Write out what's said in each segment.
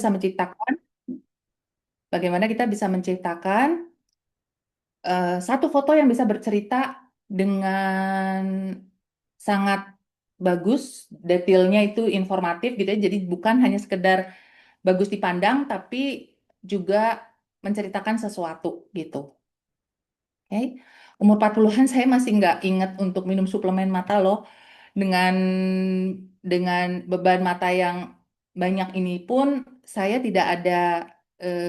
bisa menciptakan, bagaimana kita bisa menciptakan satu foto yang bisa bercerita dengan sangat bagus, detailnya itu informatif gitu ya. Jadi bukan hanya sekedar bagus dipandang, tapi juga menceritakan sesuatu gitu. Oke. Umur 40-an saya masih nggak ingat untuk minum suplemen mata loh. Dengan beban mata yang banyak ini pun saya tidak ada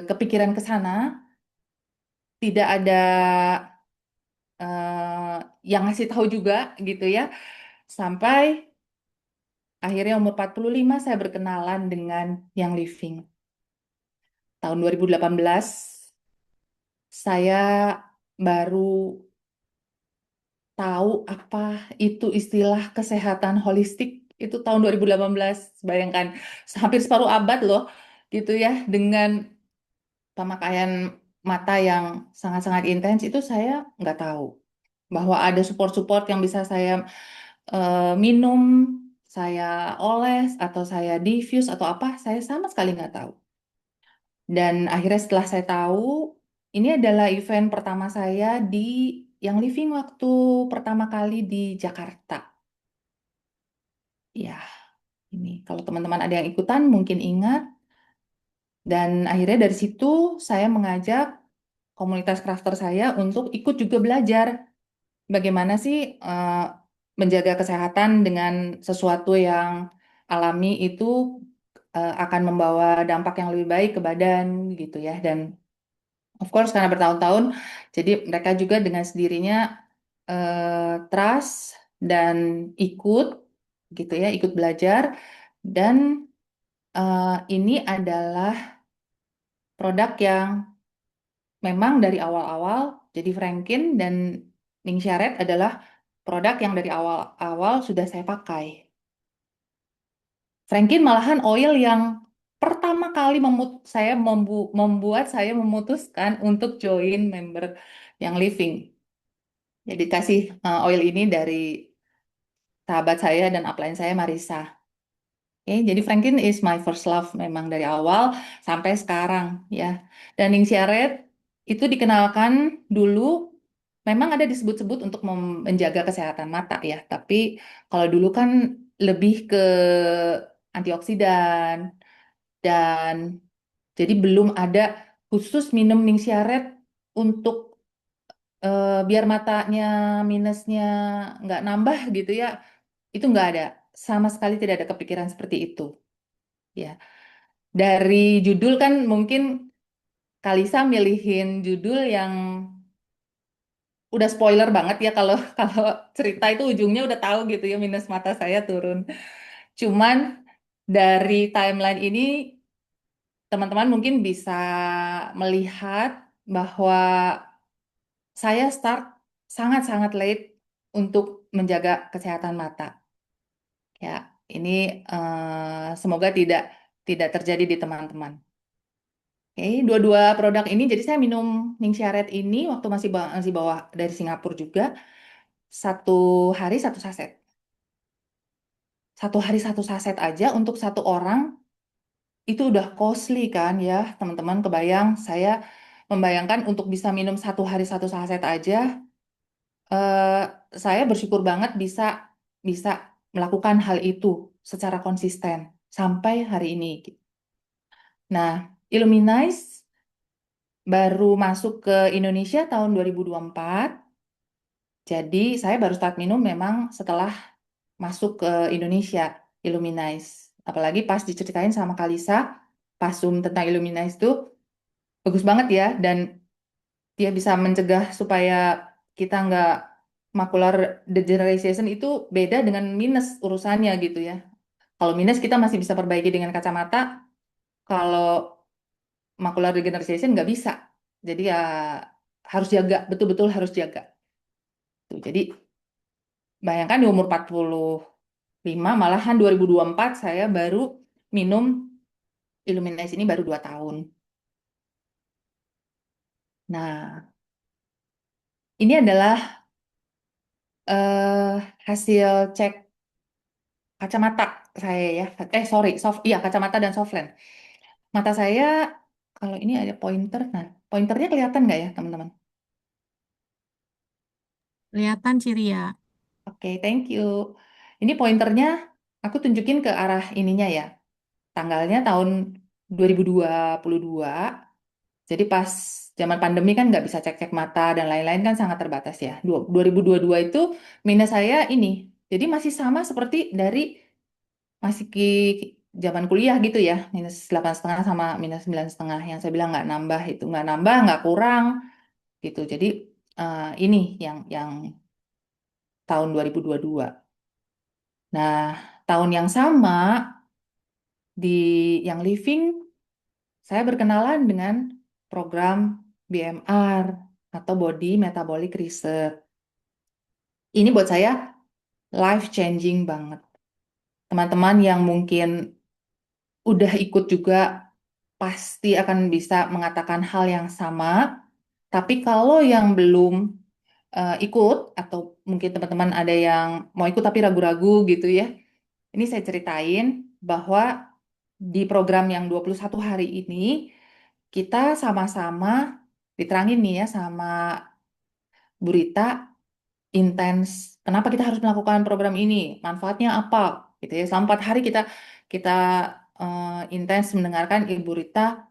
kepikiran ke sana, tidak ada yang ngasih tahu juga gitu ya. Sampai akhirnya umur 45 saya berkenalan dengan Young Living. Tahun 2018 saya baru tahu apa itu istilah kesehatan holistik. Itu tahun 2018, bayangkan hampir separuh abad loh gitu ya, dengan pemakaian mata yang sangat-sangat intens. Itu saya nggak tahu bahwa ada support-support yang bisa saya minum, saya oles, atau saya diffuse, atau apa, saya sama sekali nggak tahu. Dan akhirnya setelah saya tahu, ini adalah event pertama saya di Young Living waktu pertama kali di Jakarta. Ya, ini kalau teman-teman ada yang ikutan mungkin ingat. Dan akhirnya dari situ saya mengajak komunitas crafter saya untuk ikut juga belajar bagaimana sih menjaga kesehatan dengan sesuatu yang alami itu akan membawa dampak yang lebih baik ke badan gitu ya. Dan of course karena bertahun-tahun, jadi mereka juga dengan sendirinya trust dan ikut gitu ya, ikut belajar. Dan ini adalah produk yang memang dari awal-awal, jadi Frankin dan Ning Syaret adalah produk yang dari awal-awal sudah saya pakai. Frankin malahan oil yang pertama kali membuat saya memutuskan untuk join member yang Living. Jadi kasih oil ini dari sahabat saya dan upline saya Marisa. Oke, jadi Franklin is my first love memang dari awal sampai sekarang ya. Dan Ning Siaret itu dikenalkan dulu memang ada disebut-sebut untuk menjaga kesehatan mata ya. Tapi kalau dulu kan lebih ke antioksidan dan jadi belum ada khusus minum Ning Siaret untuk biar matanya minusnya nggak nambah gitu ya. Itu nggak ada. Sama sekali tidak ada kepikiran seperti itu. Ya, dari judul kan mungkin Kalisa milihin judul yang udah spoiler banget ya kalau kalau cerita itu ujungnya udah tahu gitu ya minus mata saya turun. Cuman dari timeline ini teman-teman mungkin bisa melihat bahwa saya start sangat-sangat late untuk menjaga kesehatan mata. Ya, ini semoga tidak tidak terjadi di teman-teman. Oke, dua-dua produk ini, jadi saya minum Ning Siaret ini waktu masih bawa dari Singapura juga, satu hari satu saset. Satu hari satu saset aja untuk satu orang, itu udah costly kan ya, teman-teman kebayang, saya membayangkan untuk bisa minum satu hari satu saset aja, eh, saya bersyukur banget bisa bisa melakukan hal itu secara konsisten sampai hari ini. Nah, Illuminize baru masuk ke Indonesia tahun 2024. Jadi saya baru start minum memang setelah masuk ke Indonesia, Illuminize. Apalagi pas diceritain sama Kalisa, pas Zoom tentang Illuminize itu bagus banget ya. Dan dia bisa mencegah supaya kita nggak macular degeneration itu beda dengan minus urusannya gitu ya. Kalau minus kita masih bisa perbaiki dengan kacamata, kalau macular degeneration nggak bisa. Jadi ya harus jaga, betul-betul harus jaga. Tuh, jadi bayangkan di umur 45, malahan 2024 saya baru minum Illuminate ini baru 2 tahun. Nah, ini adalah eh, hasil cek kacamata saya ya. Sorry, iya kacamata dan soft lens. Mata saya, kalau ini ada pointer, nah pointernya kelihatan nggak ya teman-teman? Kelihatan Ciri ya. Oke, thank you. Ini pointernya aku tunjukin ke arah ininya ya. Tanggalnya tahun 2022. Jadi pas zaman pandemi kan nggak bisa cek-cek mata dan lain-lain kan sangat terbatas ya. 2022 itu minus saya ini. Jadi masih sama seperti dari masih zaman kuliah gitu ya. -8,5 sama -9,5. Yang saya bilang nggak nambah itu. Nggak nambah, nggak kurang gitu. Jadi ini yang tahun 2022. Nah, tahun yang sama di yang living saya berkenalan dengan program BMR atau Body Metabolic Research. Ini buat saya life changing banget. Teman-teman yang mungkin udah ikut juga pasti akan bisa mengatakan hal yang sama. Tapi kalau yang belum ikut atau mungkin teman-teman ada yang mau ikut tapi ragu-ragu gitu ya. Ini saya ceritain bahwa di program yang 21 hari ini kita sama-sama diterangin nih ya sama Bu Rita intens. Kenapa kita harus melakukan program ini? Manfaatnya apa? Gitu ya. Selama 4 hari kita kita intens mendengarkan Ibu Rita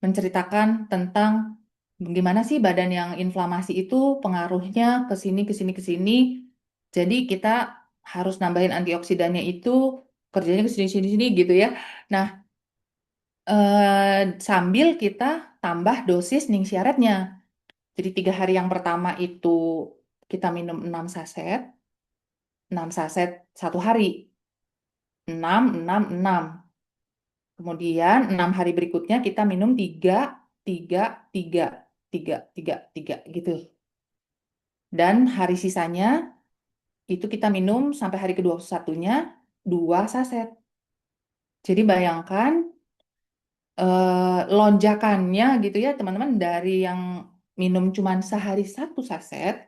menceritakan tentang gimana sih badan yang inflamasi itu pengaruhnya ke sini ke sini ke sini. Jadi kita harus nambahin antioksidannya itu kerjanya ke sini sini sini gitu ya. Nah, sambil kita tambah dosis ningsiaretnya. Jadi 3 hari yang pertama itu kita minum 6 saset 1 hari. 6 6 6. Kemudian 6 hari berikutnya kita minum 3 3 3 3 3 3 gitu. Dan hari sisanya itu kita minum sampai hari ke-21-nya 2 saset. Jadi bayangkan lonjakannya gitu ya teman-teman dari yang minum cuman sehari 1 saset,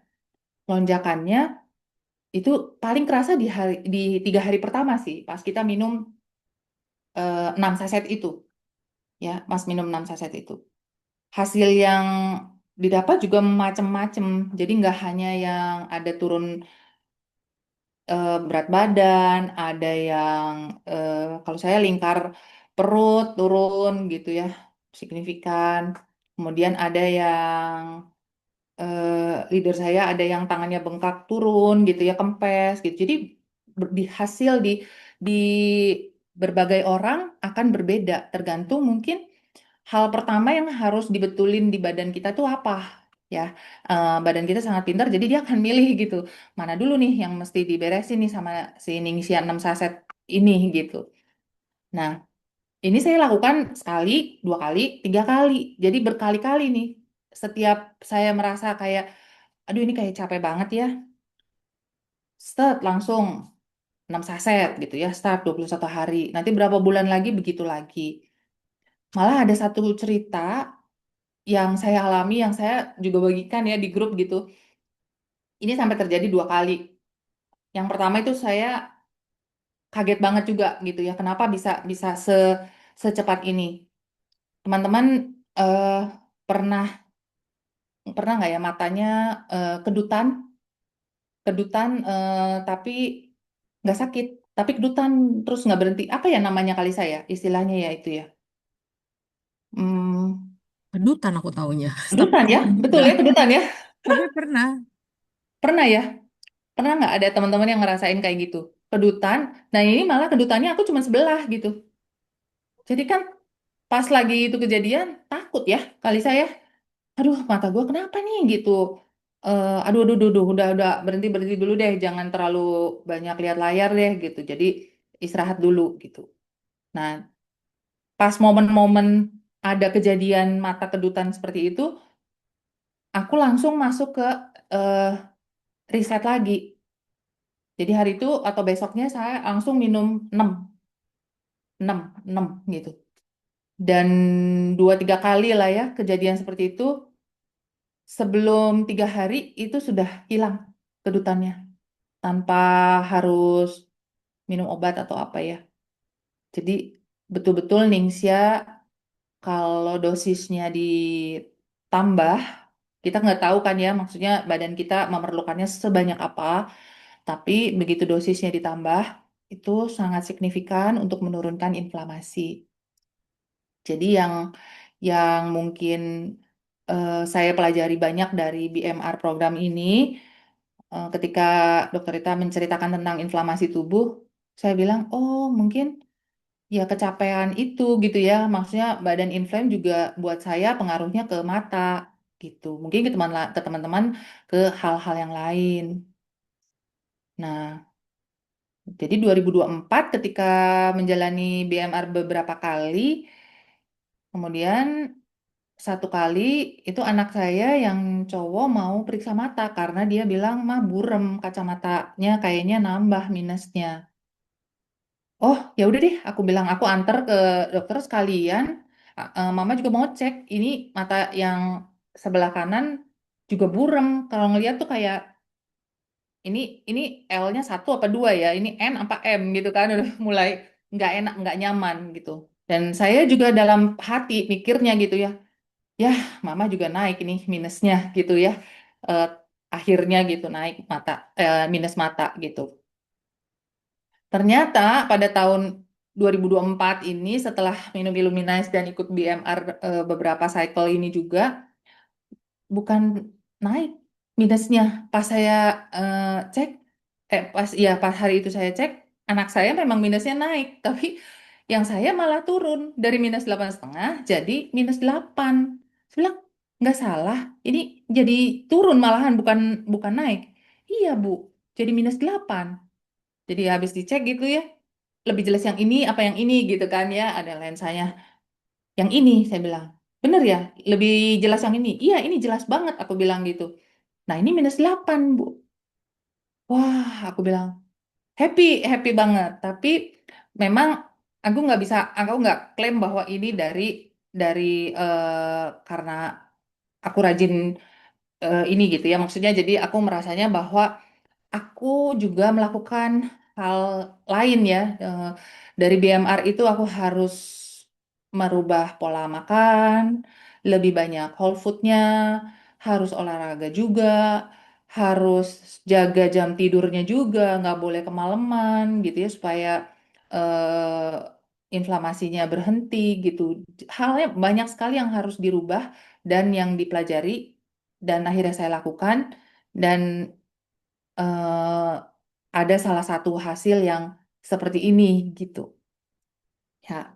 lonjakannya itu paling kerasa di 3 hari pertama sih, pas kita minum 6 saset itu, ya, Mas minum 6 saset itu. Hasil yang didapat juga macem-macem, jadi nggak hanya yang ada turun berat badan, ada yang kalau saya lingkar perut turun gitu ya, signifikan. Kemudian ada yang leader saya ada yang tangannya bengkak turun gitu ya, kempes gitu. Jadi di hasil di berbagai orang akan berbeda, tergantung mungkin hal pertama yang harus dibetulin di badan kita tuh apa ya. Badan kita sangat pintar, jadi dia akan milih gitu. Mana dulu nih yang mesti diberesin nih sama si Ningsia 6 saset ini gitu. Nah, ini saya lakukan sekali, 2 kali, 3 kali. Jadi berkali-kali nih. Setiap saya merasa kayak aduh ini kayak capek banget ya. Start langsung 6 saset gitu ya. Start 21 hari. Nanti berapa bulan lagi begitu lagi. Malah ada satu cerita yang saya alami, yang saya juga bagikan ya di grup gitu. Ini sampai terjadi 2 kali. Yang pertama itu saya kaget banget juga gitu ya. Kenapa bisa bisa secepat ini? Teman-teman eh, pernah pernah nggak ya matanya kedutan, tapi nggak sakit, tapi kedutan terus nggak berhenti. Apa ya namanya kali saya istilahnya ya itu ya. Hmm, Kedutan aku taunya. Tapi kedutan ya, betul enggak. ya kedutan ya. Tapi pernah. Pernah ya? Pernah nggak ada teman-teman yang ngerasain kayak gitu? Kedutan. Nah ini malah kedutannya aku cuma sebelah gitu. Jadi kan pas lagi itu kejadian takut ya kali saya. Aduh mata gue kenapa nih gitu. Aduh, aduh, aduh, aduh, udah berhenti berhenti dulu deh. Jangan terlalu banyak lihat layar deh gitu. Jadi istirahat dulu gitu. Nah pas momen-momen ada kejadian mata kedutan seperti itu, aku langsung masuk ke eh, riset lagi. Jadi hari itu atau besoknya saya langsung minum 6 6 6 gitu. Dan 2-3 kali lah ya kejadian seperti itu. Sebelum 3 hari itu sudah hilang kedutannya tanpa harus minum obat atau apa ya. Jadi betul-betul Ningxia. kalau dosisnya ditambah, kita nggak tahu kan ya, maksudnya badan kita memerlukannya sebanyak apa, tapi begitu dosisnya ditambah, itu sangat signifikan untuk menurunkan inflamasi. Jadi yang mungkin saya pelajari banyak dari BMR program ini, ketika dokter Rita menceritakan tentang inflamasi tubuh, saya bilang, oh mungkin ya kecapean itu gitu ya. Maksudnya badan inflam juga buat saya pengaruhnya ke mata gitu. Mungkin ke teman-teman ke hal-hal yang lain. Nah, jadi 2024 ketika menjalani BMR beberapa kali, kemudian satu kali itu anak saya yang cowok mau periksa mata karena dia bilang mah burem kacamatanya kayaknya nambah minusnya. Oh, ya udah deh, aku bilang aku antar ke dokter sekalian. Mama juga mau cek ini mata yang sebelah kanan juga burem. Kalau ngeliat tuh kayak ini ini L-nya satu apa dua ya, ini N apa M gitu kan, udah mulai nggak enak, nggak nyaman gitu. Dan saya juga dalam hati mikirnya gitu ya, ya Mama juga naik ini minusnya gitu ya. Eh, Akhirnya gitu naik mata, minus mata gitu. Ternyata pada tahun 2024 ini setelah minum Illuminize dan ikut BMR beberapa cycle ini juga bukan naik minusnya. Pas saya eh, cek, pas hari itu saya cek, anak saya memang minusnya naik, tapi yang saya malah turun dari -8,5 jadi -8. Saya bilang nggak salah, ini jadi turun malahan bukan bukan naik. Iya Bu, jadi -8. Jadi habis dicek gitu ya, lebih jelas yang ini apa yang ini gitu kan ya, ada lensanya. Yang ini saya bilang, bener ya, lebih jelas yang ini. Iya, ini jelas banget aku bilang gitu. Nah, ini -8, Bu. Wah, aku bilang, happy, happy banget. Tapi memang aku nggak klaim bahwa ini dari karena aku rajin ini gitu ya. Maksudnya jadi aku merasanya bahwa aku juga melakukan hal lain ya. Dari BMR itu aku harus merubah pola makan, lebih banyak whole foodnya, harus olahraga juga, harus jaga jam tidurnya juga, nggak boleh kemalaman gitu ya supaya inflamasinya berhenti gitu. Halnya banyak sekali yang harus dirubah dan yang dipelajari dan akhirnya saya lakukan dan eh, ada salah satu hasil yang seperti ini gitu. Ya,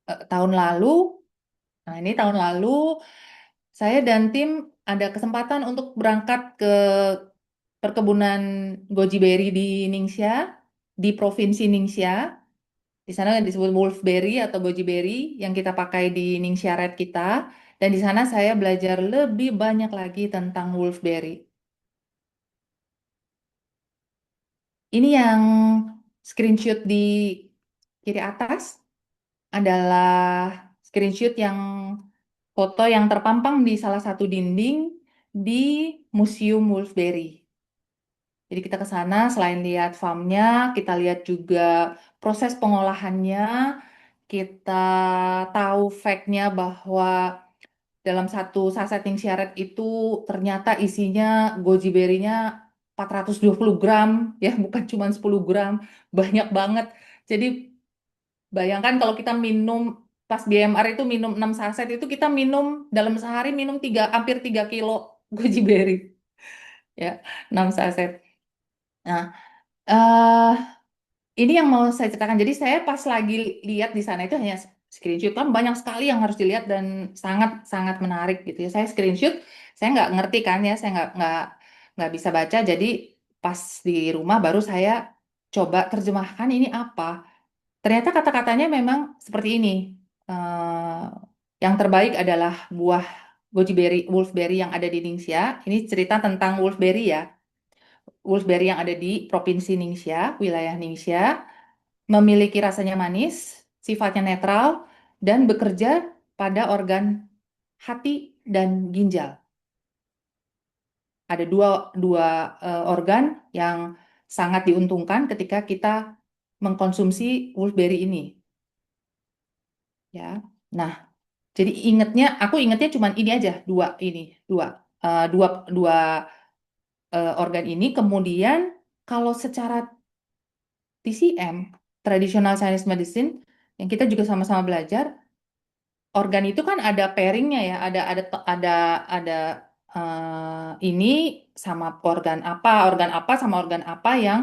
tahun lalu, nah ini tahun lalu saya dan tim ada kesempatan untuk berangkat ke perkebunan goji berry di Ningxia, di Provinsi Ningxia. Di sana disebut wolfberry atau goji berry yang kita pakai di Ningxia Red kita. Dan di sana saya belajar lebih banyak lagi tentang wolfberry. Ini yang screenshot di kiri atas adalah screenshot yang foto yang terpampang di salah satu dinding di Museum Wolfberry. Jadi kita ke sana selain lihat farmnya, kita lihat juga proses pengolahannya, kita tahu fact-nya bahwa dalam satu saset Ningsi itu ternyata isinya goji berry-nya 420 gram, ya bukan cuma 10 gram, banyak banget. Jadi bayangkan kalau kita minum pas BMR itu minum 6 saset itu kita minum dalam sehari minum hampir 3 kilo goji berry ya 6 saset. Nah, eh ini yang mau saya ceritakan. Jadi saya pas lagi lihat di sana itu hanya screenshot kan banyak sekali yang harus dilihat dan sangat sangat menarik gitu ya. Saya screenshot, saya nggak ngerti kan ya, saya nggak bisa baca. Jadi pas di rumah baru saya coba terjemahkan ini apa. Ternyata kata-katanya memang seperti ini. Eh, yang terbaik adalah buah goji berry, wolfberry yang ada di Ningxia. Ini cerita tentang wolfberry ya. Wolfberry yang ada di Provinsi Ningxia, wilayah Ningxia, memiliki rasanya manis, sifatnya netral, dan bekerja pada organ hati dan ginjal. Ada dua organ yang sangat diuntungkan ketika kita mengkonsumsi wolfberry ini. ya. Nah, jadi aku ingetnya cuman ini aja, dua, dua, dua organ ini. Kemudian kalau secara TCM, Traditional Chinese Medicine, yang kita juga sama-sama belajar, organ itu kan ada pairingnya ya, ada ini sama organ apa sama organ apa yang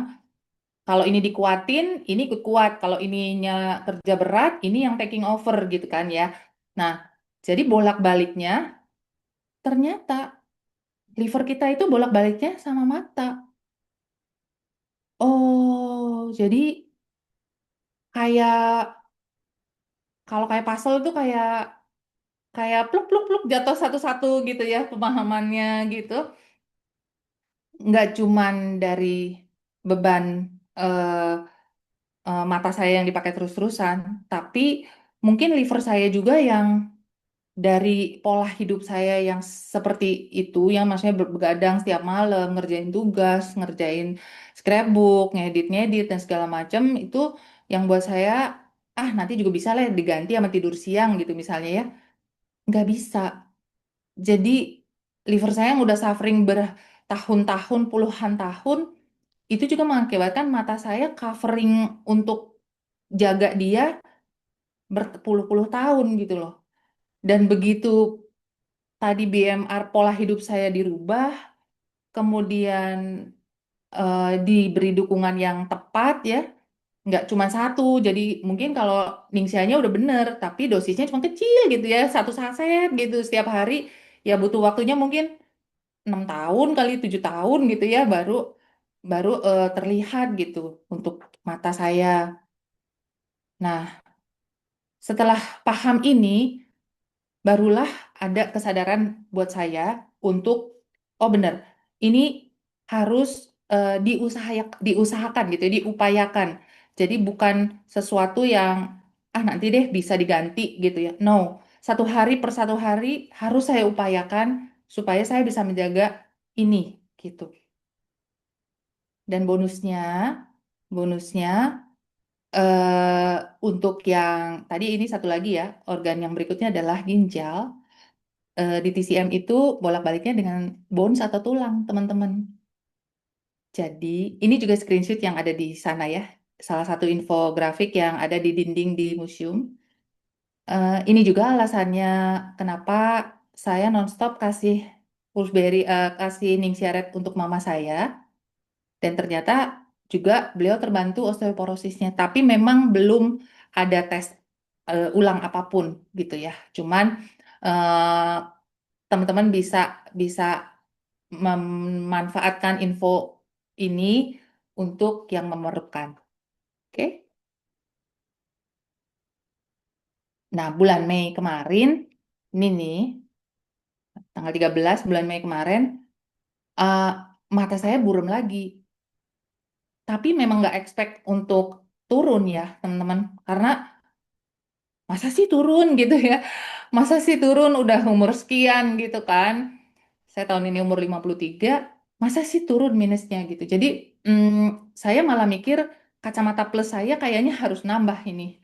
kalau ini dikuatin, ini ikut kuat. Kalau ininya kerja berat, ini yang taking over gitu kan ya. Nah, jadi bolak-baliknya ternyata liver kita itu bolak-baliknya sama mata. Oh, jadi kayak kalau kayak puzzle tuh kayak kayak pluk pluk pluk jatuh satu-satu gitu ya pemahamannya gitu. Nggak cuman dari beban eh, mata saya yang dipakai terus-terusan, tapi mungkin liver saya juga yang dari pola hidup saya yang seperti itu, yang maksudnya begadang setiap malam, ngerjain tugas, ngerjain scrapbook, ngedit-ngedit, dan segala macam, itu yang buat saya, nanti juga bisa lah diganti sama tidur siang gitu misalnya ya. Nggak bisa. Jadi liver saya yang udah suffering bertahun-tahun, puluhan tahun, itu juga mengakibatkan mata saya covering untuk jaga dia berpuluh-puluh tahun gitu loh. Dan begitu tadi BMR pola hidup saya dirubah, kemudian diberi dukungan yang tepat ya, nggak cuma satu. Jadi mungkin kalau ningsianya udah bener, tapi dosisnya cuma kecil gitu ya, satu saset gitu setiap hari, ya butuh waktunya mungkin 6 tahun kali 7 tahun gitu ya, baru baru terlihat gitu untuk mata saya. Nah, setelah paham ini, barulah ada kesadaran buat saya untuk, oh benar, ini harus diusahakan gitu, ya, diupayakan. Jadi bukan sesuatu yang nanti deh bisa diganti gitu ya. No, satu hari per satu hari harus saya upayakan supaya saya bisa menjaga ini gitu. Dan bonusnya untuk yang tadi ini satu lagi ya, organ yang berikutnya adalah ginjal. Di TCM itu bolak-baliknya dengan bones atau tulang, teman-teman. Jadi, ini juga screenshot yang ada di sana ya. Salah satu infografik yang ada di dinding di museum. Ini juga alasannya kenapa saya nonstop kasih Pulsbury, kasih Ningsia untuk mama saya. Dan ternyata juga beliau terbantu osteoporosisnya. Tapi memang belum ada tes ulang apapun gitu ya. Cuman eh, teman-teman bisa bisa memanfaatkan info ini untuk yang memerlukan. Oke. Nah, bulan Mei kemarin, ini nih, tanggal 13 bulan Mei kemarin, eh, mata saya buram lagi. Tapi memang nggak expect untuk turun ya, teman-teman. Karena masa sih turun gitu ya? Masa sih turun udah umur sekian gitu kan? Saya tahun ini umur 53, masa sih turun minusnya gitu. Jadi saya malah mikir kacamata plus saya kayaknya harus nambah ini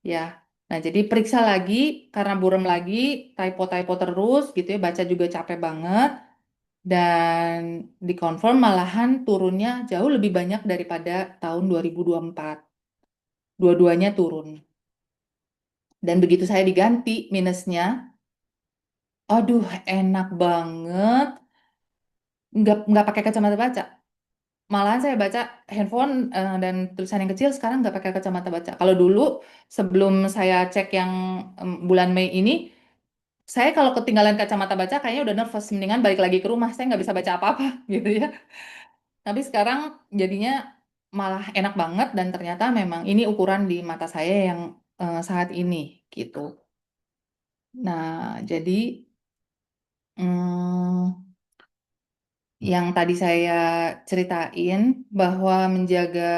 ya. Nah, jadi periksa lagi karena buram lagi, typo-typo terus gitu ya, baca juga capek banget dan dikonfirm malahan turunnya jauh lebih banyak daripada tahun 2024. Dua-duanya turun. Dan begitu saya diganti minusnya, aduh enak banget, nggak pakai kacamata baca. Malahan saya baca handphone dan tulisan yang kecil sekarang nggak pakai kacamata baca. Kalau dulu sebelum saya cek yang bulan Mei ini, saya kalau ketinggalan kacamata baca kayaknya udah nervous, mendingan balik lagi ke rumah. Saya nggak bisa baca apa-apa gitu ya. Tapi sekarang jadinya malah enak banget dan ternyata memang ini ukuran di mata saya yang saat ini gitu. Nah, jadi hmm, yang tadi saya ceritain bahwa menjaga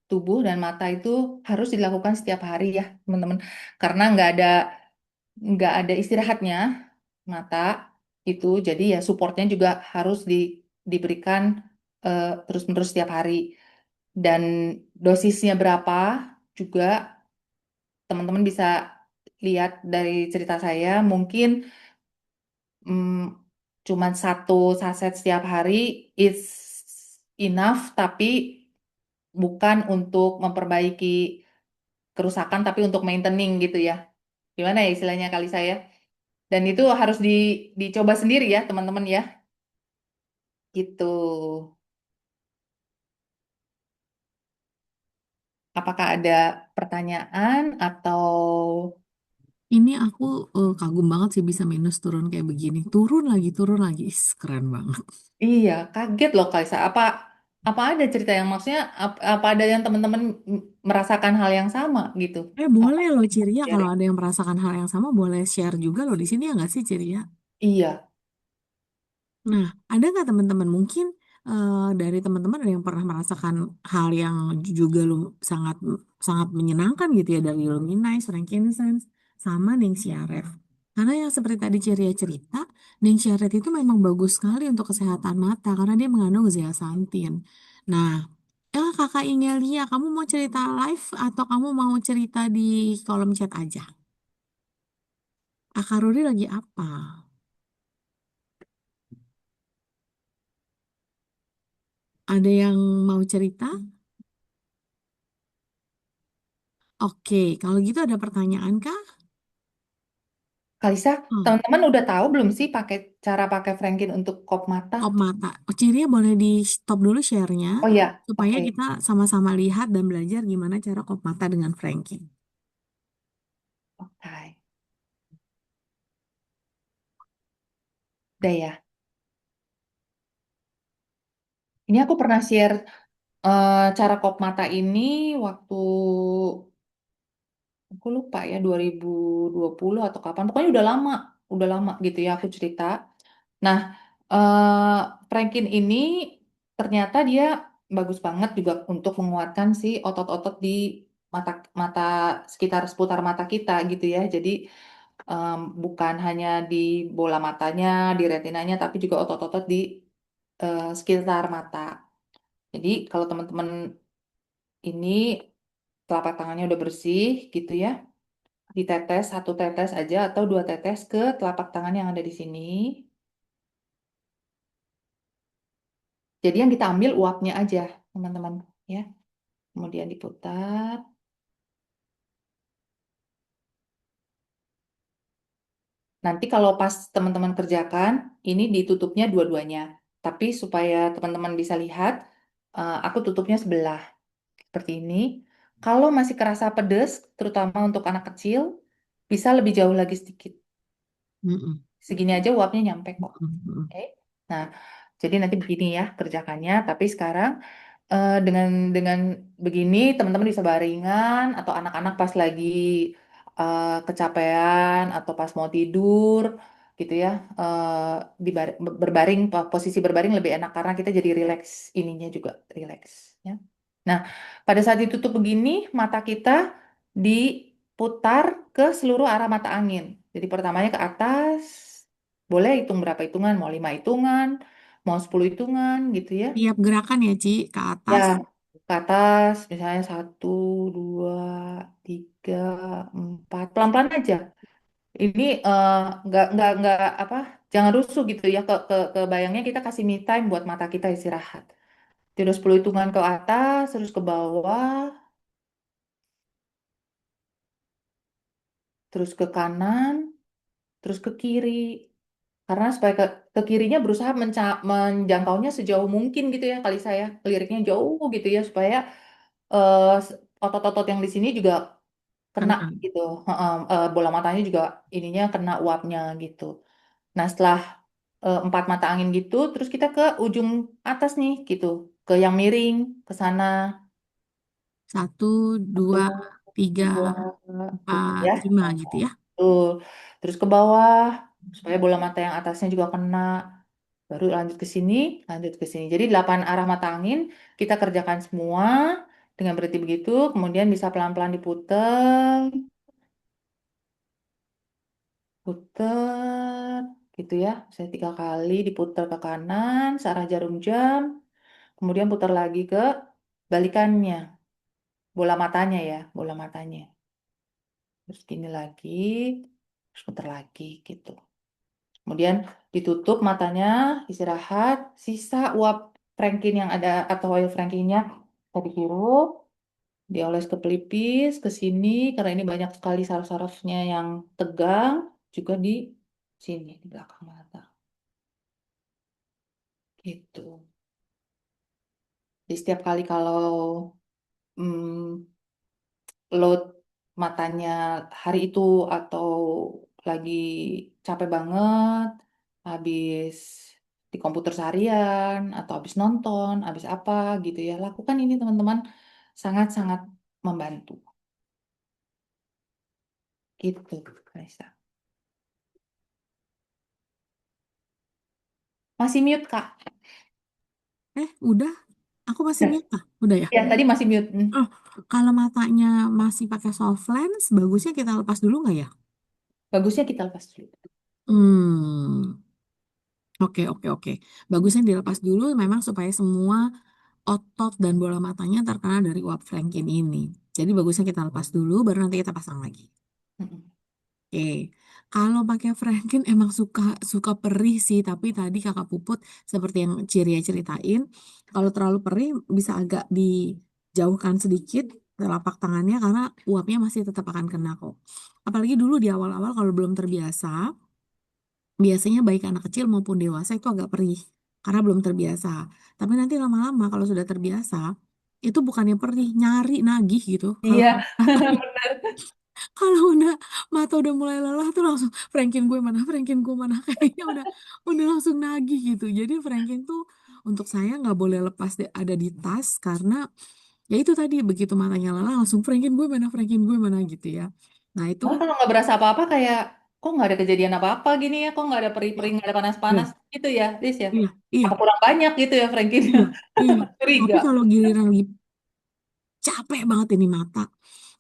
tubuh dan mata itu harus dilakukan setiap hari ya, teman-teman. Karena nggak ada istirahatnya mata itu, jadi ya supportnya juga harus diberikan terus-menerus setiap hari. Dan dosisnya berapa juga teman-teman bisa lihat dari cerita saya, mungkin mm, cuman satu saset setiap hari is enough, tapi bukan untuk memperbaiki kerusakan, tapi untuk maintaining gitu ya. Gimana ya istilahnya kali saya? Dan itu harus dicoba sendiri ya, teman-teman ya. Gitu. Apakah ada pertanyaan atau Ini aku kagum banget sih bisa minus turun kayak begini. Turun lagi. Is, keren banget. iya, kaget loh Kaisa. Apa ada cerita yang maksudnya apa ada yang teman-teman merasakan hal yang sama gitu? Apa Boleh loh Ciria, kalau sharing? ada yang merasakan hal yang sama boleh share juga loh di sini ya nggak sih Ciria? Iya, Nah, ada nggak teman-teman mungkin dari teman-teman ada yang pernah merasakan hal yang juga sangat sangat menyenangkan gitu ya dari Luminize, frankincense, sama Ning Xiaref. Karena yang seperti tadi Ciria cerita, Ning Xiaref itu memang bagus sekali untuk kesehatan mata karena dia mengandung zeaxanthin. Nah, Kakak Ingelia, kamu mau cerita live atau kamu mau cerita di kolom chat aja? Kak Rudi lagi apa? Ada yang mau cerita? Oke, kalau gitu ada pertanyaan kah? Kalisa, Oh, teman-teman udah tahu belum sih cara pakai Frankin untuk kop mata? kop mata. Oh, Ciria boleh di stop dulu share-nya Oh ya, supaya oke. kita sama-sama lihat dan belajar gimana cara kop mata dengan Frankie. Oke. Udah ya. Ini aku pernah share cara kop mata ini waktu aku lupa ya 2020 atau kapan. Pokoknya udah lama gitu ya aku cerita. Nah, Frankin ini ternyata dia bagus banget juga untuk menguatkan si otot-otot di mata mata sekitar seputar mata kita gitu ya. Jadi bukan hanya di bola matanya, di retinanya, tapi juga otot-otot di sekitar mata. Jadi kalau teman-teman ini telapak tangannya udah bersih gitu ya, ditetes satu tetes aja atau dua tetes ke telapak tangan yang ada di sini. Jadi yang kita ambil uapnya aja, teman-teman, ya. Kemudian diputar. Nanti kalau pas teman-teman kerjakan, ini ditutupnya dua-duanya. Tapi supaya teman-teman bisa lihat, aku tutupnya sebelah seperti ini. Kalau masih kerasa pedes, terutama untuk anak kecil, bisa lebih jauh lagi sedikit. Mm-mm. Segini aja uapnya nyampe kok. Mm-mm. Oke. Nah, jadi nanti begini ya kerjakannya. Tapi sekarang dengan begini teman-teman bisa baringan atau anak-anak pas lagi kecapean atau pas mau tidur gitu ya berbaring posisi berbaring lebih enak karena kita jadi rileks ininya juga rileks ya. Nah, pada saat ditutup begini mata kita diputar ke seluruh arah mata angin. Jadi pertamanya ke atas, boleh hitung berapa hitungan, mau 5 hitungan, mau 10 hitungan gitu ya. Tiap gerakan ya, Ci, ke Ya, atas. ke atas, misalnya satu, dua, tiga, empat, pelan-pelan aja. Ini nggak apa, jangan rusuh gitu ya. Ke bayangnya kita kasih me time buat mata kita istirahat. Terus 10 hitungan ke atas, terus ke bawah, terus ke kanan, terus ke kiri. Karena supaya ke kirinya berusaha menjangkaunya sejauh mungkin gitu ya, kali saya liriknya jauh gitu ya, supaya eh, otot-otot yang di sini juga kena Karena gitu. Heeh, bola matanya juga ininya kena uapnya gitu. Nah, setelah 4 mata angin gitu, terus kita ke ujung atas nih gitu, ke yang miring ke sana. satu, Satu, dua, tiga, dua, tiga empat, ya. lima gitu ya. Tuh. Terus ke bawah supaya bola mata yang atasnya juga kena. Baru lanjut ke sini. Jadi 8 arah mata angin kita kerjakan semua dengan berhenti begitu, kemudian bisa pelan-pelan diputer, puter gitu ya. Saya 3 kali diputar ke kanan searah jarum jam, kemudian putar lagi ke balikannya, bola matanya ya, bola matanya. terus gini lagi, terus muter lagi gitu. Kemudian ditutup matanya, istirahat, sisa uap Franklin yang ada atau oil Franklinnya tadi dihirup, dioles ke pelipis, ke sini, karena ini banyak sekali saraf-sarafnya yang tegang, juga di sini, di belakang mata. Gitu. Jadi setiap kali kalau mm, load matanya hari itu atau lagi capek banget, habis di komputer seharian, atau habis nonton, habis apa gitu ya, lakukan ini teman-teman, sangat-sangat membantu. Gitu, Raisa. Masih mute, Kak? Udah. Aku masih Ya, mute kah? Udah ya? ya tadi masih mute. Oh, kalau matanya masih pakai soft lens, bagusnya kita lepas dulu nggak ya? Bagusnya kita lepas dulu. Hmm, oke, oke, oke. Bagusnya dilepas dulu memang supaya semua otot dan bola matanya terkena dari uap Franklin ini. Jadi bagusnya kita lepas dulu, baru nanti kita pasang lagi. Mm-mm. Oke, kalau pakai Franklin emang suka suka perih sih, tapi tadi kakak Puput seperti yang Ciria ceritain, kalau terlalu perih bisa agak dijauhkan sedikit telapak tangannya karena uapnya masih tetap akan kena kok. Apalagi dulu di awal-awal kalau belum terbiasa, biasanya baik anak kecil maupun dewasa itu agak perih karena belum terbiasa. Tapi nanti lama-lama kalau sudah terbiasa, itu bukannya perih, nyari nagih gitu. Kalau Iya, kalau mata udah mulai lelah tuh langsung Franklin gue mana, Franklin gue mana, kayaknya udah langsung nagih gitu. Jadi Franklin tuh untuk saya nggak boleh lepas ada di tas karena ya itu tadi begitu matanya lelah langsung Franklin gue mana, Franklin gue mana gitu ya. Nah itu malah kalau nggak berasa apa-apa kayak, kok nggak ada kejadian apa-apa gini ya, kok nggak ada perih-perih, nggak ada ya, panas-panas gitu ya, Riz ya. iya, iya, Apa kurang banyak gitu ya, Frankie? iya, iya. Curiga. Tapi kalau giliran lagi capek banget ini mata,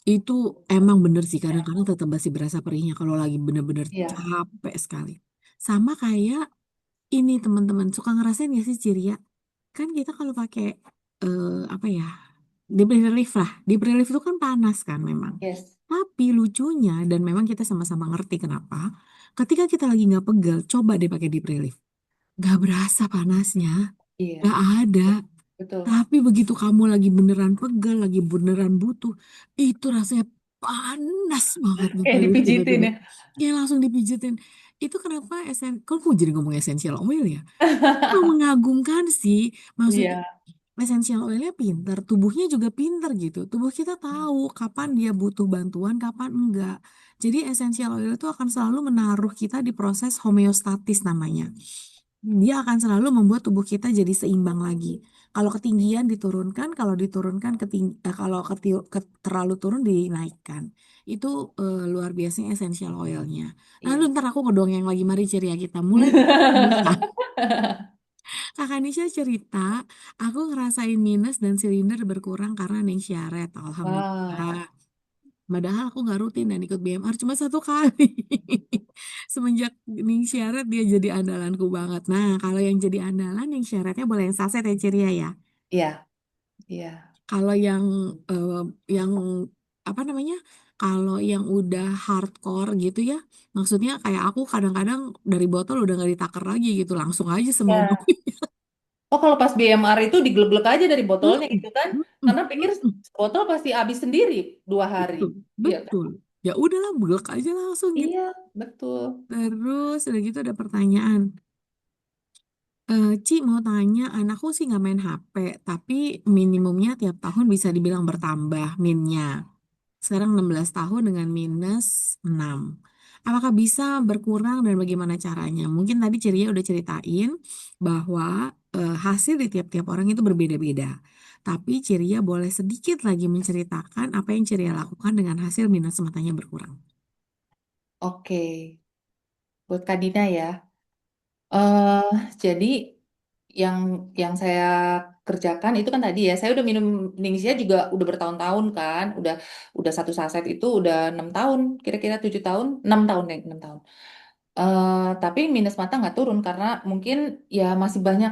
itu emang bener sih kadang-kadang tetap masih berasa perihnya kalau lagi bener-bener Iya. capek sekali. Sama kayak ini teman-teman suka ngerasain gak sih Ciri ya? Kan kita kalau pakai apa ya? Deep relief lah. Deep relief itu kan panas kan memang. Yes. Tapi lucunya dan memang kita sama-sama ngerti kenapa. Ketika kita lagi nggak pegel, coba deh pakai deep relief. Gak berasa panasnya, Iya. gak ada. Betul. Tapi begitu kamu lagi beneran pegel, lagi beneran butuh, itu rasanya panas banget deep Kayak relief dipijitin tiba-tiba. ya. Ya langsung dipijetin. Itu kenapa kok aku jadi ngomong essential oil ya? Emang mengagumkan sih. Maksudnya Iya. essential oilnya pinter, tubuhnya juga pinter gitu. Tubuh kita tahu kapan dia butuh bantuan, kapan enggak. Jadi essential oil itu akan selalu menaruh kita di proses homeostatis namanya. Dia akan selalu membuat tubuh kita jadi seimbang lagi. Kalau ketinggian diturunkan, kalau diturunkan kalau terlalu turun dinaikkan. Itu luar biasanya essential oilnya. Lalu Iya. ntar aku ke dong yang lagi mari ceria kita mulai. Kakak Nisha cerita, aku ngerasain minus dan silinder berkurang karena Ning Syaret. Alhamdulillah. Wah. Padahal aku nggak rutin dan ikut BMR cuma satu kali. Semenjak Ning Syaret dia jadi andalanku banget. Nah, kalau yang jadi andalan Ning Syaretnya boleh yang saset ya Ciria ya. Iya. Iya. Kalau eh, yang apa namanya? Kalau yang udah hardcore gitu ya, maksudnya kayak aku kadang-kadang dari botol udah nggak ditakar lagi gitu, langsung aja semua. Ya. Oh, kalau pas BMR itu digelek aja dari botolnya Mm-mm, gitu kan? mm-mm, Karena pikir mm-mm. botol pasti habis sendiri 2 hari. Betul, Iya kan? betul. Ya udahlah, bulek aja langsung gitu. Iya, betul. Terus udah gitu ada pertanyaan. Ci mau tanya, anakku sih nggak main HP, tapi minimumnya tiap tahun bisa dibilang bertambah minnya. Sekarang 16 tahun dengan minus 6. Apakah bisa berkurang dan bagaimana caranya? Mungkin tadi Ciria udah ceritain bahwa hasil di tiap-tiap orang itu berbeda-beda. Tapi Ciria boleh sedikit lagi menceritakan apa yang Ciria lakukan dengan hasil minus matanya berkurang. Oke. Buat Kak Dina ya. eh jadi yang yang saya kerjakan itu kan tadi ya, saya udah minum Ningsia juga udah bertahun-tahun kan, udah satu saset itu udah 6 tahun, kira-kira 7 tahun, 6 tahun deh, 6 tahun. Tapi minus mata nggak turun karena mungkin ya masih banyak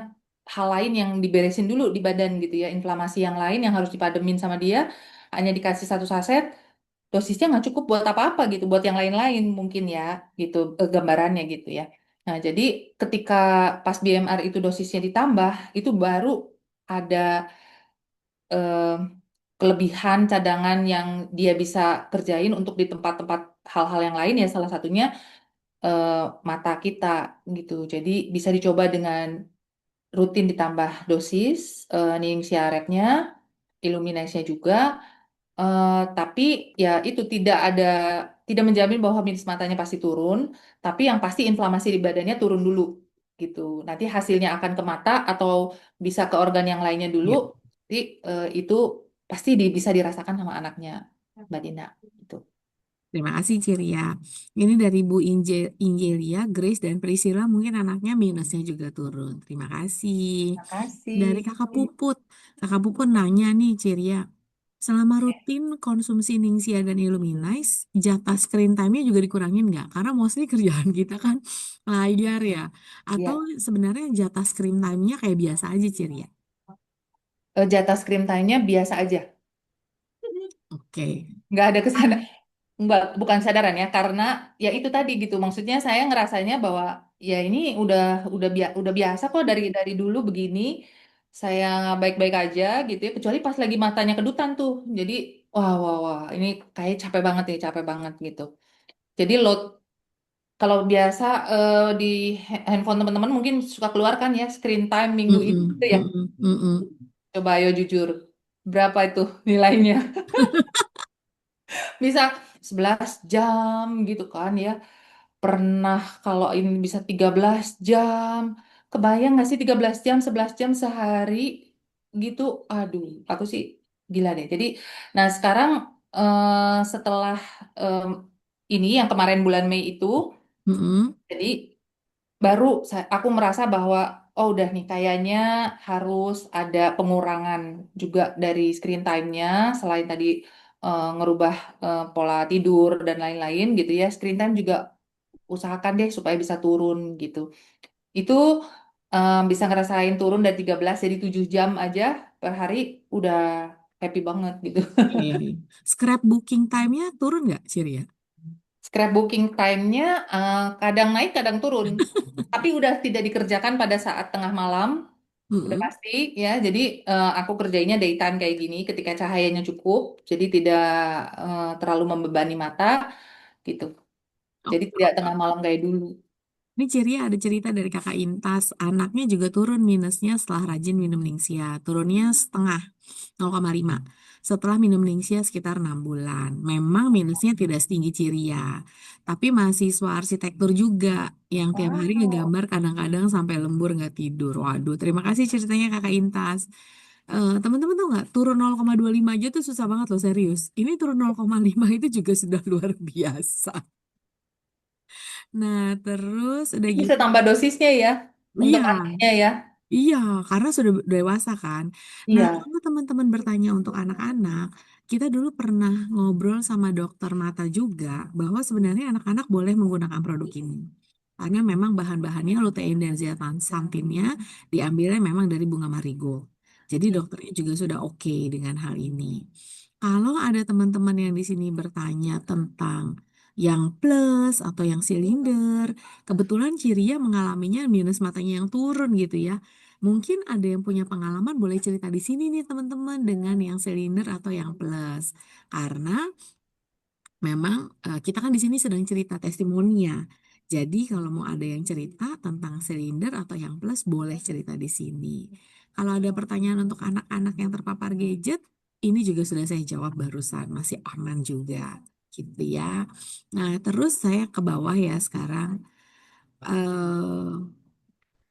hal lain yang diberesin dulu di badan gitu ya, inflamasi yang lain yang harus dipademin sama dia, hanya dikasih satu saset, dosisnya nggak cukup buat apa-apa gitu, buat yang lain-lain mungkin ya, gitu gambarannya gitu ya. Nah, jadi ketika pas BMR itu dosisnya ditambah, itu baru ada eh, kelebihan cadangan yang dia bisa kerjain untuk di tempat-tempat hal-hal yang lain ya, salah satunya eh, mata kita gitu. Jadi bisa dicoba dengan rutin ditambah dosis ning siaretnya, Illuminase-nya juga. Tapi ya itu tidak menjamin bahwa minus matanya pasti turun, tapi yang pasti inflamasi di badannya turun dulu gitu. Nanti hasilnya akan ke mata atau bisa ke organ yang lainnya dulu. Ya. Jadi itu pasti bisa dirasakan sama anaknya, Mbak Dina. Gitu. Terima kasih Ciria. Ini dari Bu Injelia, Grace, dan Priscilla. Mungkin anaknya minusnya juga turun. Terima kasih. Dari Makasih. Kakak Puput. Kakak Puput nanya nih Ciria. Selama rutin konsumsi Ningsia dan Illuminize, jatah screen time-nya juga dikurangin nggak? Karena mostly kerjaan kita kan layar ya. Atau Ya, sebenarnya jatah screen time-nya kayak biasa aja Ciria? jatah screen time-nya biasa aja. Oke. Nggak ada kesana. Enggak, bukan kesadaran ya, karena ya itu tadi gitu. Maksudnya saya ngerasanya bahwa ya ini udah biasa kok dari dulu begini. Saya baik-baik aja gitu ya, kecuali pas lagi matanya kedutan tuh. Jadi wah wah wah, ini kayak capek banget nih, capek banget gitu. Jadi load kalau biasa di handphone teman-teman mungkin suka keluar kan ya screen time minggu ini Mm-mm, gitu ya. mm-mm, mm-mm. Coba ayo jujur, berapa itu nilainya? Bisa 11 jam gitu kan ya. Pernah kalau ini bisa 13 jam. Kebayang nggak sih 13 jam, 11 jam sehari gitu? Aduh, aku sih gila deh. Jadi, nah sekarang setelah em, ini yang kemarin bulan Mei itu, Mm-mm. jadi baru aku merasa bahwa oh udah nih kayaknya harus ada pengurangan juga dari screen time-nya selain tadi ngerubah pola tidur dan lain-lain gitu ya. Screen time juga usahakan deh supaya bisa turun gitu. Itu bisa ngerasain turun dari 13 jadi 7 jam aja per hari udah happy banget gitu. Iya, iya. Scrapbooking time-nya turun nggak, Ciria? Scrapbooking time-nya kadang naik kadang turun. Tapi udah tidak dikerjakan pada saat tengah malam, udah Mm-mm. pasti ya. Jadi aku kerjainnya daytime kayak gini ketika cahayanya cukup, jadi tidak terlalu membebani mata gitu. Oh, Jadi tidak tengah malam kayak dulu. ini Ciria ada cerita dari kakak Intas. Anaknya juga turun minusnya setelah rajin minum Lingsia. Turunnya setengah, 0,5. Setelah minum Lingsia sekitar 6 bulan. Memang minusnya tidak setinggi Ciria. Tapi mahasiswa arsitektur juga yang tiap hari Wow. ngegambar kadang-kadang sampai lembur nggak tidur. Waduh, terima kasih ceritanya kakak Intas. Teman-teman tahu nggak, turun 0,25 aja tuh susah banget loh, serius. Ini turun 0,5 itu juga sudah luar biasa. Nah, terus udah Bisa gitu. tambah dosisnya ya untuk Iya, anaknya ya. iya, karena sudah dewasa kan. Nah, Iya. kalau teman-teman bertanya untuk anak-anak, kita dulu pernah ngobrol sama dokter mata juga bahwa sebenarnya anak-anak boleh menggunakan produk ini. Karena memang bahan-bahannya lutein dan zeaxanthinnya diambilnya memang dari bunga marigold. Jadi dokternya juga sudah oke dengan hal ini. Kalau ada teman-teman yang di sini bertanya tentang yang plus atau yang silinder, kebetulan Ciria mengalaminya minus matanya yang turun gitu ya. Mungkin ada yang punya pengalaman boleh cerita di sini nih teman-teman dengan yang silinder atau yang plus. Karena memang kita kan di sini sedang cerita testimoni ya. Jadi kalau mau ada yang cerita tentang silinder atau yang plus boleh cerita di sini. Kalau ada pertanyaan untuk anak-anak yang terpapar gadget, ini juga sudah saya jawab barusan, masih aman juga gitu ya. Nah, terus saya ke bawah ya sekarang.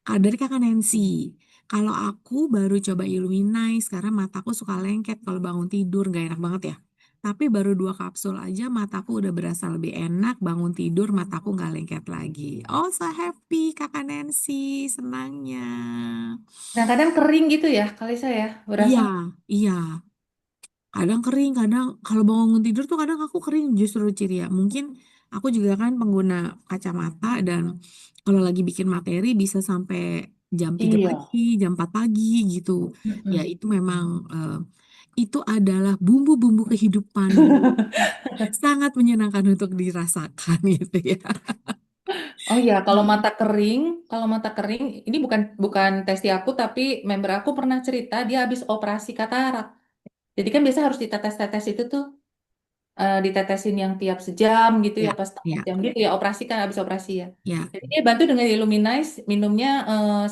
Dari kakak Nancy, kalau aku baru coba Illuminize karena mataku suka lengket kalau bangun tidur, gak enak banget ya. Tapi baru 2 kapsul aja mataku udah berasa lebih enak, bangun tidur mataku gak lengket lagi. Oh, so happy kakak Nancy, senangnya. Nah, kadang kering gitu ya, kali saya berasa. Iya, iya. Kadang kering, kadang kalau bangun tidur tuh kadang aku kering justru ciri ya. Mungkin aku juga kan pengguna kacamata dan kalau lagi bikin materi bisa sampai jam 3 Iya. pagi, jam 4 pagi gitu. Ya Mm-mm. itu memang itu adalah bumbu-bumbu kehidupan yang sangat menyenangkan untuk dirasakan gitu ya. Oh ya, kalau mata kering, ini bukan bukan testi aku, tapi member aku pernah cerita dia habis operasi katarak. Jadi kan biasa harus ditetes-tetes itu tuh, ditetesin yang tiap sejam gitu ya, Ya, pas setengah ya, jam gitu ya, operasi kan habis operasi ya. ya. Jadi dia bantu dengan Illuminize, minumnya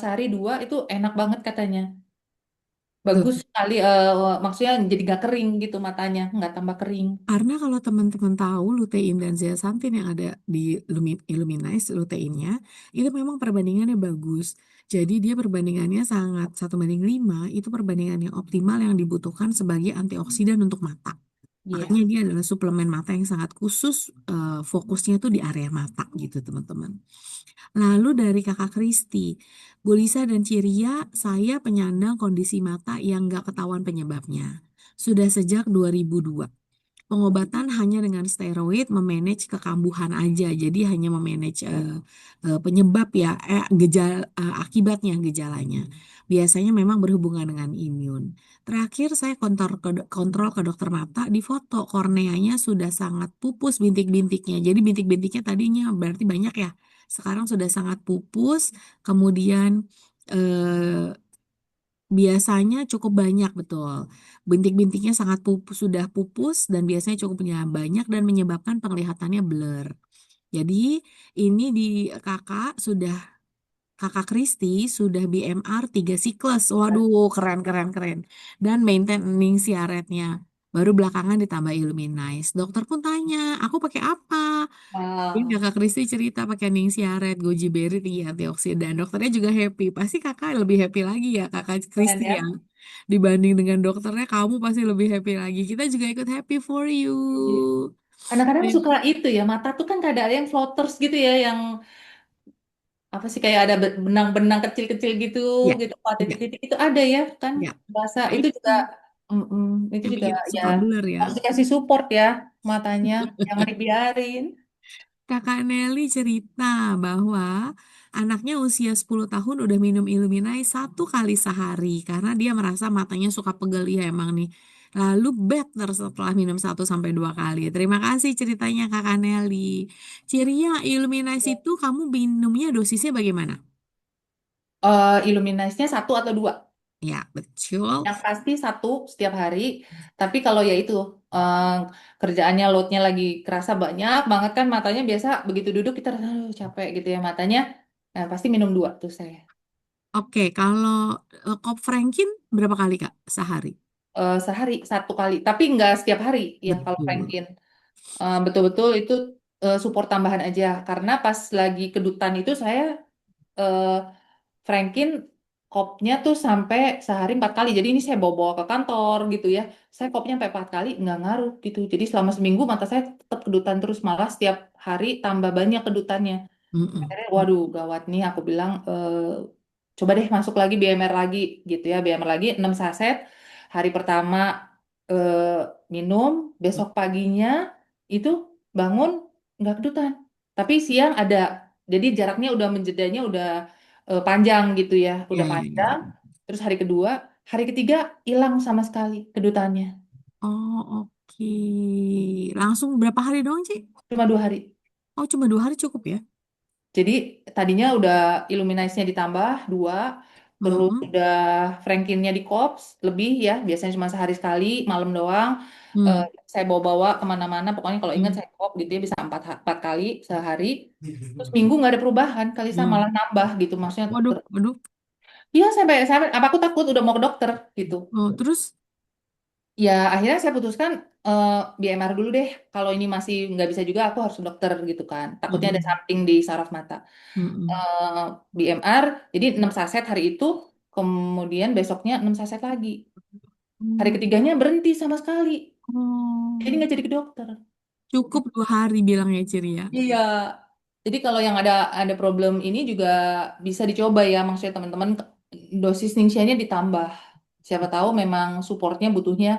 sehari dua itu enak banget katanya. Tuh. Bagus sekali, maksudnya jadi nggak kering gitu matanya, nggak tambah kering. Karena kalau teman-teman tahu lutein dan zeaxanthin yang ada di Illuminize, luteinnya, itu memang perbandingannya bagus. Jadi dia perbandingannya sangat 1:5, itu perbandingan yang optimal yang dibutuhkan sebagai antioksidan untuk mata. Makanya Iya. dia adalah suplemen mata yang sangat khusus, fokusnya tuh di area mata gitu teman-teman. Lalu dari Kakak Kristi, Bu Lisa dan Ciria, saya penyandang kondisi mata yang nggak ketahuan penyebabnya. Sudah sejak 2002. Pengobatan hanya dengan steroid memanage kekambuhan aja, jadi hanya memanage penyebab ya, akibatnya gejalanya. Biasanya memang berhubungan dengan imun. Terakhir saya kontrol ke dokter mata, di foto korneanya sudah sangat pupus bintik-bintiknya. Jadi bintik-bintiknya tadinya berarti banyak ya, sekarang sudah sangat pupus. Kemudian eh, biasanya cukup banyak, betul. Bintik-bintiknya sangat pupus, sudah pupus dan biasanya cukup banyak dan menyebabkan penglihatannya blur. Jadi ini di kakak sudah kakak Kristi sudah BMR 3 siklus. Waduh, keren keren keren. Dan maintaining siaretnya. Baru belakangan ditambah Illuminize. Dokter pun tanya, aku pakai apa? Ini Wow, kakak Kristi cerita pakai ning siaret, goji berry tinggi antioksidan. Dokternya juga happy. Pasti kakak lebih happy lagi ya, kakak keren Kristi ya. ya. Dibanding dengan dokternya, kamu pasti lebih happy lagi. Kita juga ikut happy for you. Iya. Kadang-kadang Nih. suka itu ya, mata tuh kan kadang ada yang floaters gitu ya, yang apa sih kayak ada benang-benang kecil-kecil gitu, Ya, gitu, oh, ya, titik-titik itu ada ya kan, ya. bahasa Nah itu juga, itu itu yang juga bikin ya suka blur ya. harus dikasih support ya matanya, jangan dibiarin. Kakak Nelly cerita bahwa anaknya usia 10 tahun udah minum Illuminate 1 kali sehari karena dia merasa matanya suka pegel. Iya emang nih. Lalu better setelah minum 1 sampai 2 kali. Terima kasih ceritanya Kakak Nelly. Ciria Illuminate itu kamu minumnya dosisnya bagaimana? Illuminate-nya satu atau dua, Ya, betul. yang pasti satu setiap hari, tapi kalau ya itu, eh, kerjaannya loadnya lagi kerasa banyak banget kan matanya, biasa begitu duduk kita rasa, "Aduh, capek gitu ya matanya." Nah, pasti minum dua tuh saya. Oke, kalau Kop Frankin berapa kali Kak sehari? Sehari satu kali, tapi nggak setiap hari ya kalau Betul. Franklin. Betul-betul itu support tambahan aja, karena pas lagi kedutan itu saya eh, Franklin kopnya tuh sampai sehari 4 kali. Jadi ini saya bawa-bawa ke kantor gitu ya. Saya kopnya sampai 4 kali nggak ngaruh gitu. Jadi selama seminggu mata saya tetap kedutan terus, malah setiap hari tambah banyak kedutannya. Mm-mm. Akhirnya, waduh, gawat nih. Aku bilang, coba deh masuk lagi BMR lagi gitu ya. BMR lagi 6 saset. Hari pertama eh, minum, besok paginya itu bangun nggak kedutan. Tapi siang ada. Jadi jaraknya udah menjedanya udah panjang gitu ya. Ya, Udah ya, ya. panjang. Terus hari kedua, hari ketiga hilang sama sekali kedutannya. Oh, oke. Langsung berapa hari doang, Ci? Cuma 2 hari. Oh, cuma 2 hari cukup ya? Jadi tadinya udah Illuminate-nya ditambah dua, terus Mm-mm. udah Franklin-nya di Kops lebih ya, biasanya cuma sehari sekali, malam doang. Eh, Hmm. saya bawa-bawa kemana-mana, pokoknya kalau ingat Hmm. saya Kop gitu ya, bisa empat kali sehari. Terus minggu nggak ada perubahan, Kalisa Hmm. malah nambah gitu, maksudnya. Waduh, waduh. Iya sampai apa aku takut udah mau ke dokter gitu. Oh, terus? Ya akhirnya saya putuskan eh, BMR dulu deh. Kalau ini masih nggak bisa juga aku harus ke dokter gitu kan. Takutnya ada Mm-mm. something di saraf mata. Mm-mm. eh, BMR, jadi 6 saset hari itu, kemudian besoknya 6 saset lagi. Hari Hmm. ketiganya berhenti sama sekali. Jadi Oh, nggak jadi ke dokter. cukup 2 hari bilangnya Ciri ya. Iya. Jadi kalau yang ada problem ini juga bisa dicoba ya, maksudnya teman-teman dosis ningsianya ditambah. Siapa tahu memang supportnya butuhnya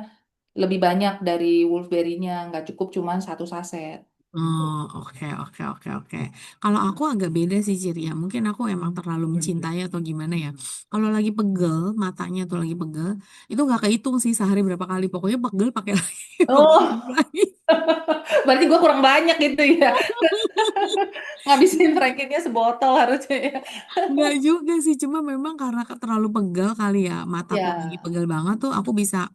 lebih banyak dari Wolfberry-nya, nggak cukup cuma 1 saset. Oh, oke, oke, oke, oke. Kalau aku agak beda sih Ciri ya. Mungkin aku emang terlalu mencintai atau gimana ya. Kalau lagi pegel, matanya tuh lagi pegel, itu nggak kehitung sih sehari berapa kali. Pokoknya pegel pakai lagi, pegel Oh, lagi. berarti gue kurang banyak gitu ya. Ngabisin Frankinnya sebotol harusnya ya. Nggak juga sih, cuma memang karena terlalu pegel kali ya. Mataku lagi Ya, pegel banget tuh, aku bisa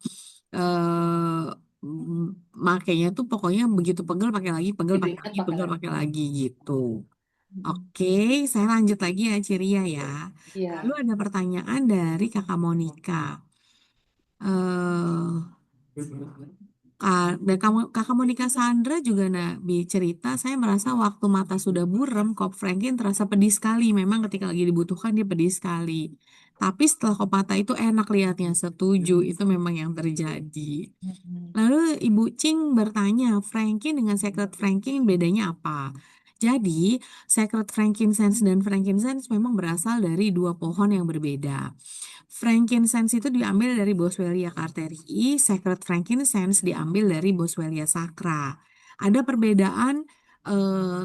makainya tuh pokoknya begitu pegel pakai lagi, pegel pakai keringat lagi, pakai pegel lagi. pakai lagi gitu. Mm-mm. Oke, saya lanjut lagi ya Ciria ya. Lalu Iya. ada pertanyaan dari Kakak Monica. eh dan kamu, Kakak Monica Sandra juga cerita, saya merasa waktu mata sudah buram, Kop Franklin terasa pedih sekali. Memang ketika lagi dibutuhkan dia pedih sekali. Tapi setelah kop mata itu enak lihatnya, setuju, itu memang yang terjadi. Mm-mm. Lalu Ibu Ching bertanya, Franklin dengan Secret Franklin bedanya apa? Jadi, Secret frankincense dan frankincense memang berasal dari dua pohon yang berbeda. Frankincense itu diambil dari Boswellia carterii, Sacred frankincense diambil dari Boswellia sacra. Ada perbedaan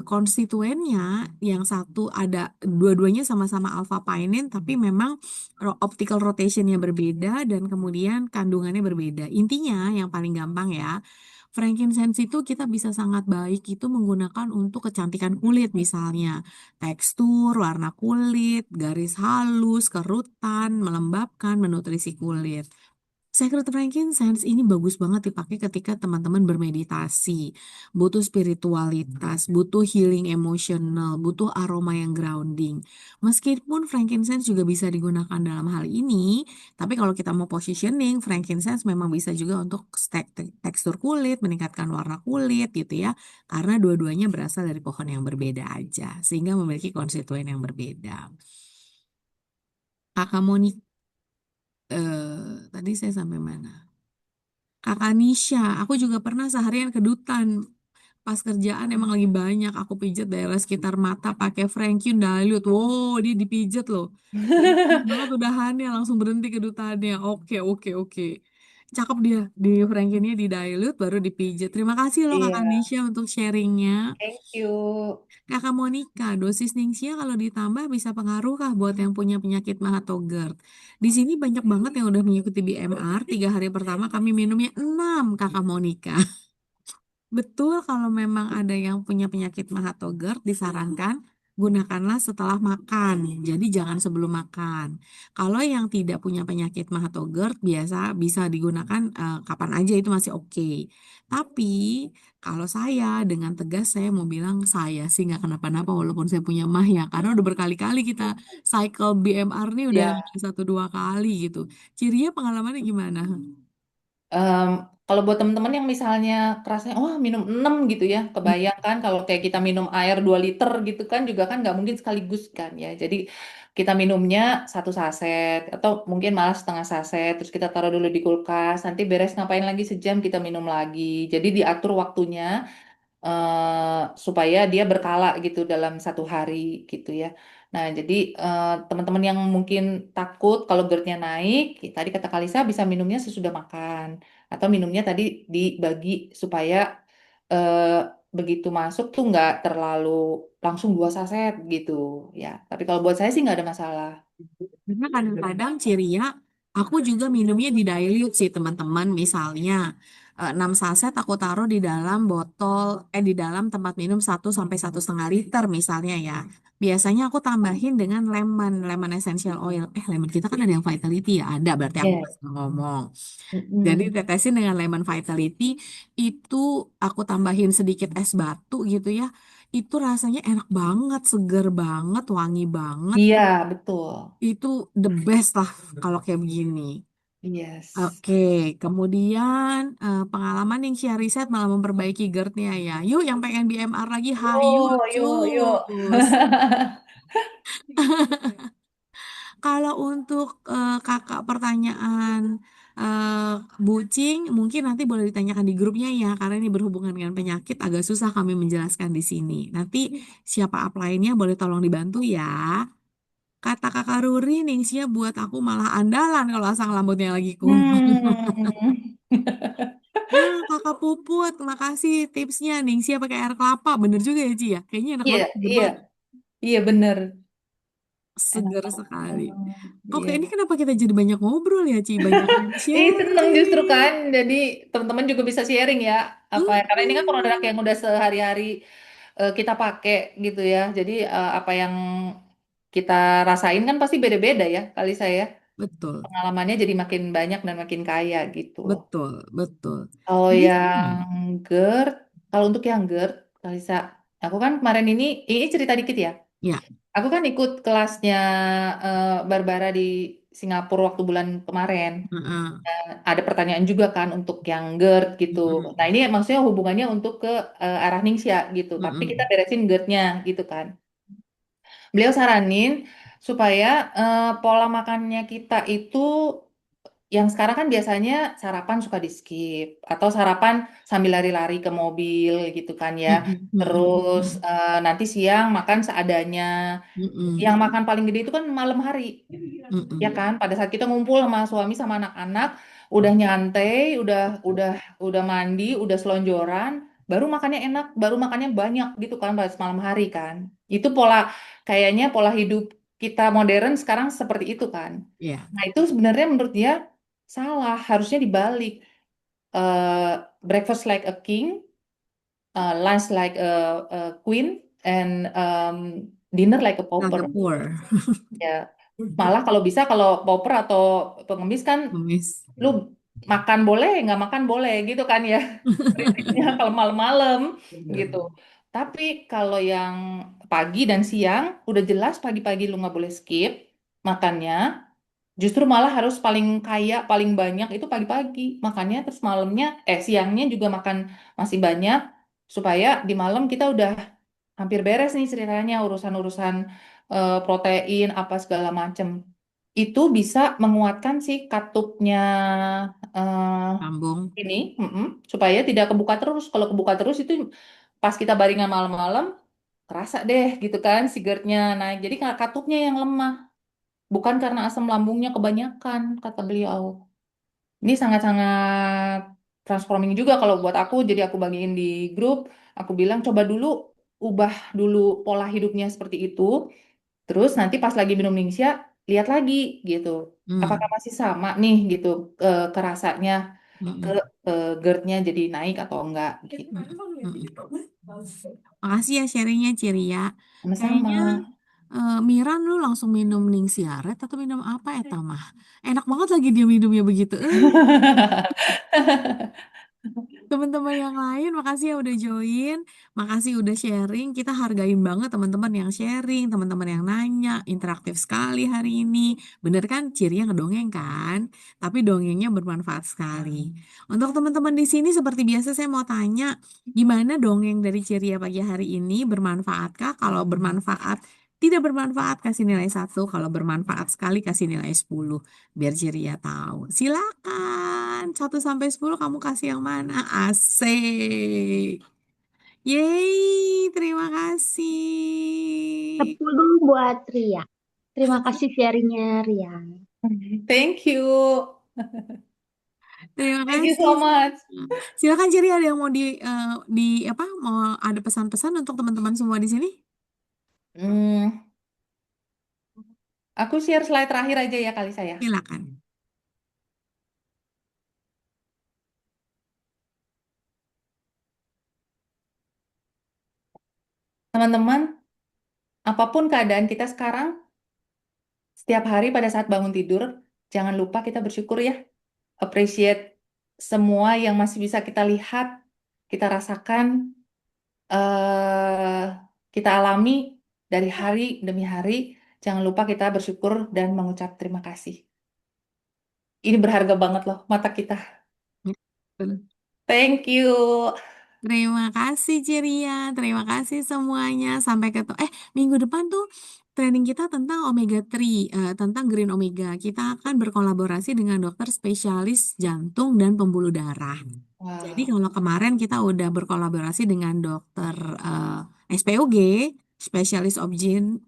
konstituennya, yang satu ada dua-duanya sama-sama alpha pinene, tapi memang optical rotationnya berbeda dan kemudian kandungannya berbeda. Intinya yang paling gampang ya, frankincense itu kita bisa sangat baik itu menggunakan untuk kecantikan kulit misalnya tekstur, warna kulit, garis halus, kerutan, melembabkan, menutrisi kulit. Secret frankincense ini bagus banget dipakai ketika teman-teman bermeditasi, butuh spiritualitas, butuh healing emosional, butuh aroma yang grounding. Meskipun frankincense juga bisa digunakan dalam hal ini, tapi kalau kita mau positioning, frankincense memang bisa juga untuk tekstur kulit, meningkatkan warna kulit gitu ya, karena dua-duanya berasal dari pohon yang berbeda aja, sehingga memiliki konstituen yang berbeda. Kakak Moni, tadi saya sampai mana? Kakak Nisha, aku juga pernah seharian kedutan. Pas kerjaan emang lagi banyak. Aku pijat daerah sekitar mata pakai Frankie Dilute. Wow, dia dipijat loh. Jadi pas banget udahannya langsung berhenti kedutannya. Oke, oke, oke. Cakep dia. Di Frankie-nya di dilute baru dipijat. Terima kasih loh Kakak Iya. Nisha untuk sharingnya. Thank you. Kakak Monica, dosis Ningsia kalau ditambah bisa pengaruh kah buat yang punya penyakit MAH atau GERD? Di sini banyak banget yang udah mengikuti BMR. 3 hari pertama kami minumnya 6, Kakak Monica. Betul, kalau memang ada yang punya penyakit MAH atau GERD, disarankan gunakanlah setelah makan. Jadi jangan sebelum makan. Kalau yang tidak punya penyakit MAH atau GERD, biasa bisa digunakan kapan aja itu masih oke. Tapi kalau saya dengan tegas saya mau bilang saya sih nggak kenapa-napa walaupun saya punya MAH ya. Karena udah berkali-kali kita cycle BMR nih udah Ya. 1 2 kali gitu. Cirinya pengalamannya gimana? Em, Kalau buat teman-teman yang misalnya kerasnya, oh minum 6 gitu ya, kebayangkan kalau kayak kita minum air 2 liter gitu kan juga kan nggak mungkin sekaligus kan ya. Jadi kita minumnya 1 saset atau mungkin malah setengah saset, terus kita taruh dulu di kulkas, nanti beres ngapain lagi sejam kita minum lagi. Jadi diatur waktunya supaya dia berkala gitu dalam 1 hari gitu ya. Nah, jadi teman-teman yang mungkin takut kalau GERD-nya naik, tadi kata Kalisa bisa minumnya sesudah makan atau minumnya tadi dibagi supaya eh, begitu masuk tuh nggak terlalu langsung 2 saset gitu ya. Tapi kalau buat saya sih nggak ada masalah. Karena kadang-kadang Ciria, aku juga minumnya di dilute sih teman-teman. Misalnya 6 saset aku taruh di dalam botol, di dalam tempat minum 1 sampai 1,5 liter misalnya ya. Biasanya aku tambahin dengan lemon essential oil. Lemon kita kan ada yang Vitality ya, ada berarti aku Yes. pas ngomong. Jadi Mm-mm. tetesin dengan lemon Vitality, itu aku tambahin sedikit es batu gitu ya. Itu rasanya enak banget, seger banget, wangi banget. Iya, betul. Itu the best lah kalau kayak begini. Yes. Oke, kemudian pengalaman yang Shia riset malah memperbaiki GERD-nya ya. Yuk yang pengen BMR lagi, hayu Yuk, yuk, yuk. cus. Kalau untuk kakak pertanyaan Bucing, mungkin nanti boleh ditanyakan di grupnya ya, karena ini berhubungan dengan penyakit, agak susah kami menjelaskan di sini. Nanti siapa upline-nya boleh tolong dibantu ya. Kata kakak Ruri, Ningsia buat aku malah andalan kalau asam lambungnya lagi kumat. Hmm. Nah, kakak Puput, makasih tipsnya. Ningsia pakai air kelapa. Bener juga ya, Ci ya? Kayaknya enak Iya, banget, seger iya, banget. iya bener. Enak Seger banget. sekali. Oke, Iya. ini kenapa kita jadi banyak ngobrol ya, Ci? Banyak yang Ih, seneng justru sharing. kan. Jadi teman-teman juga bisa sharing ya. Apa ya? Karena ini kan produk Mm-mm. yang udah sehari-hari kita pakai gitu ya. Jadi apa yang kita rasain kan pasti beda-beda ya kali saya. Betul, Pengalamannya jadi makin banyak dan makin kaya gitu loh. betul, betul. Kalau Jadi, yang GERD, kalau untuk yang GERD, Kalisa, aku kan kemarin ini cerita dikit ya. ya, Aku kan ikut kelasnya Barbara di Singapura waktu bulan kemarin. heeh. Ada pertanyaan juga kan untuk yang GERD gitu. Nah Mm-mm. ini maksudnya hubungannya untuk ke arah Ningxia gitu. Tapi kita Mm-mm. beresin GERD-nya gitu kan. Beliau saranin supaya pola makannya kita itu yang sekarang kan biasanya sarapan suka di skip atau sarapan sambil lari-lari ke mobil gitu kan ya. Mm-mm. Terus Mm-mm. nanti siang makan seadanya. Yang Mm-mm. makan paling gede itu kan malam hari. Ya Mm-mm. kan, pada saat kita ngumpul sama suami sama anak-anak, udah nyantai, udah udah mandi, udah selonjoran, baru makannya enak, baru makannya banyak gitu kan pas malam hari kan. Itu pola kayaknya pola hidup kita modern sekarang seperti itu kan. Ya, Nah, itu sebenarnya menurut dia salah, harusnya dibalik. Eh, breakfast like a king, lunch like a queen, and dinner like a like a pauper. pour. Ya, malah kalau bisa kalau pauper atau pengemis kan Kumis. lu makan boleh, nggak makan boleh gitu kan ya. Prinsipnya kalau malam-malam gitu. Tapi kalau yang pagi dan siang udah jelas pagi-pagi lu nggak boleh skip makannya. Justru malah harus paling kaya, paling banyak itu pagi-pagi makannya, terus malamnya, siangnya juga makan masih banyak supaya di malam kita udah hampir beres nih ceritanya urusan-urusan protein apa segala macem. Itu bisa menguatkan si katupnya eh, Sambung. ini, supaya tidak kebuka terus. Kalau kebuka terus itu pas kita baringan malam-malam kerasa deh gitu kan si GERD-nya naik. Jadi katupnya yang lemah, bukan karena asam lambungnya kebanyakan kata beliau. Ini sangat-sangat transforming juga kalau buat aku. Jadi aku bagiin di grup. Aku bilang coba dulu ubah dulu pola hidupnya seperti itu. Terus nanti pas lagi minum Ningsia, lihat lagi gitu. Apakah Hmm. masih sama nih gitu kerasanya ke Mm-mm. GERD-nya jadi naik atau enggak gitu. Mm-mm. Makasih ya sharingnya, Ciria. Sama-sama. Kayaknya Miran lu langsung minum Ningsiaret atau minum apa ya, Tamah? Enak banget lagi dia minumnya begitu. Teman-teman yang lain, makasih ya udah join, makasih udah sharing. Kita hargain banget teman-teman yang sharing, teman-teman yang nanya, interaktif sekali hari ini. Bener kan, cirinya ngedongeng kan? Tapi dongengnya bermanfaat sekali. Untuk teman-teman di sini, seperti biasa saya mau tanya, gimana dongeng dari Ciria pagi hari ini? Bermanfaatkah? Kalau bermanfaat, tidak bermanfaat kasih nilai 1. Kalau bermanfaat sekali kasih nilai 10 biar Ciria tahu. Silakan. 1 sampai 10 kamu kasih yang mana? Asik. Yeay, terima kasih. 10 buat Ria. Terima kasih sharingnya Ria. Thank you. Terima Thank you kasih. so much. Silakan Ciri, ada yang mau di apa? Mau ada pesan-pesan untuk teman-teman semua di sini? Hmm, aku share slide terakhir aja ya kali saya. Silakan. Teman-teman, apapun keadaan kita sekarang, setiap hari pada saat bangun tidur, jangan lupa kita bersyukur ya. Appreciate semua yang masih bisa kita lihat, kita rasakan, eh kita alami dari hari demi hari. Jangan lupa kita bersyukur dan mengucap terima kasih. Ini berharga banget loh mata kita. Ya, betul. Thank you. Terima kasih Ciria, terima kasih semuanya. Sampai ketemu. Minggu depan tuh training kita tentang omega 3, tentang green omega. Kita akan berkolaborasi dengan dokter spesialis jantung dan pembuluh darah. Jadi Wow. kalau kemarin kita udah berkolaborasi dengan dokter SPOG, spesialis obgyn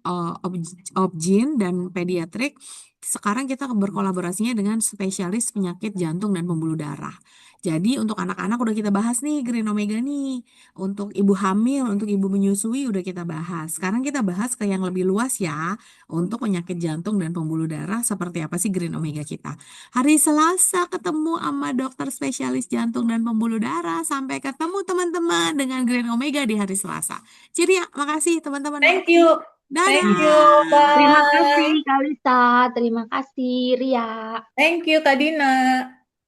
dan pediatrik. sekarang kita berkolaborasinya dengan spesialis penyakit jantung dan pembuluh darah. Jadi untuk anak-anak udah kita bahas nih Green Omega nih. Untuk ibu hamil, untuk ibu menyusui udah kita bahas. Sekarang kita bahas ke yang lebih luas ya. Untuk penyakit jantung dan pembuluh darah seperti apa sih Green Omega kita. Hari Selasa ketemu sama dokter spesialis jantung dan pembuluh darah. Sampai ketemu teman-teman dengan Green Omega di hari Selasa. Jadi ya, makasih teman-teman, Thank makasih. you. Thank you. Dadah. Terima kasih Bye. Kak Lisa, terima kasih Ria. Thank you, Kak Dina.